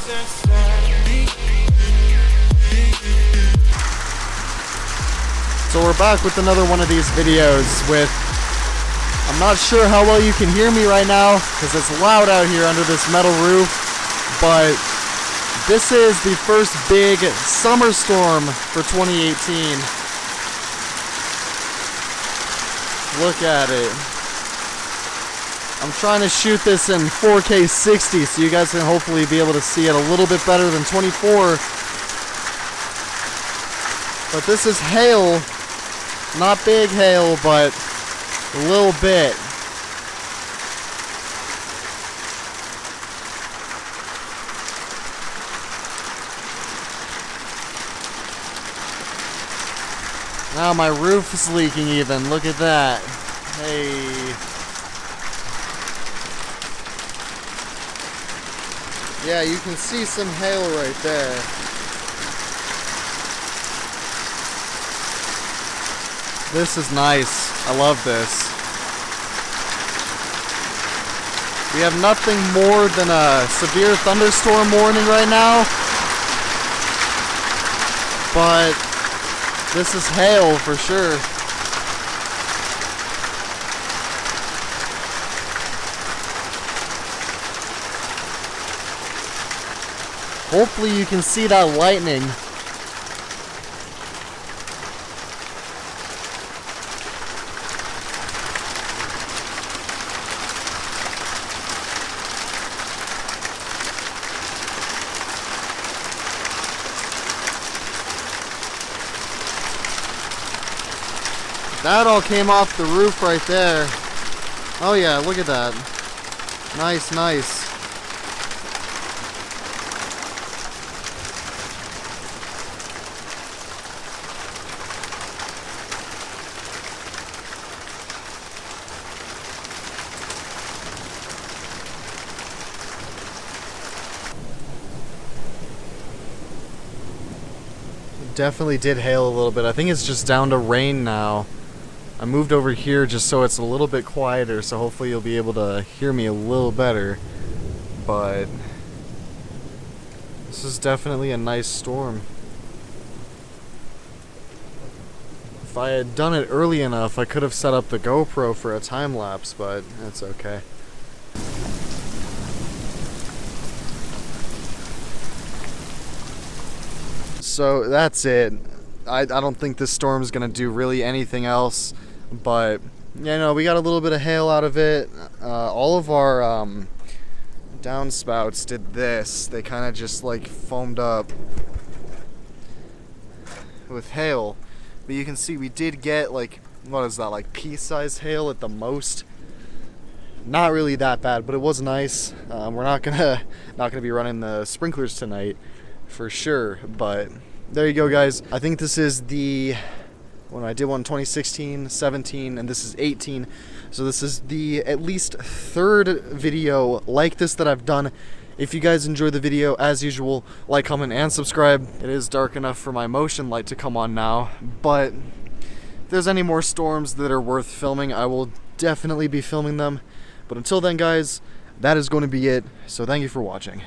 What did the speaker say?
So we're back with another one of these videos with, I'm not sure how well you can hear me right now because it's loud out here under this metal roof, but this is the first big summer storm for 2018. Look at it. I'm trying to shoot this in 4K 60 so you guys can hopefully be able to see it a little bit better than 24. But this is hail. Not big hail, but a little bit. Now my roof is leaking even. Look at that. Hey. Yeah, you can see some hail right there. This is nice. I love this. We have nothing more than a severe thunderstorm warning right now. But this is hail for sure. Hopefully you can see that lightning. That all came off the roof right there. Oh yeah, look at that. Nice, nice. Definitely did hail a little bit. I think it's just down to rain now. I moved over here just so it's a little bit quieter, so hopefully you'll be able to hear me a little better. But this is definitely a nice storm. If I had done it early enough, I could have set up the GoPro for a time lapse, but that's okay. So that's it. I don't think this storm is gonna do really anything else, but you know, we got a little bit of hail out of it. All of our downspouts did this. They kind of just like foamed up with hail, but you can see we did get like, what is that, like pea-sized hail at the most. Not really that bad, but it was nice. We're not gonna be running the sprinklers tonight for sure, but there you go, guys. I think this is the, when I did one 2016, 17, and this is 18. So this is the at least third video like this that I've done. If you guys enjoyed the video, as usual, like, comment, and subscribe. It is dark enough for my motion light to come on now, but if there's any more storms that are worth filming, I will definitely be filming them. But until then, guys, that is going to be it. So thank you for watching.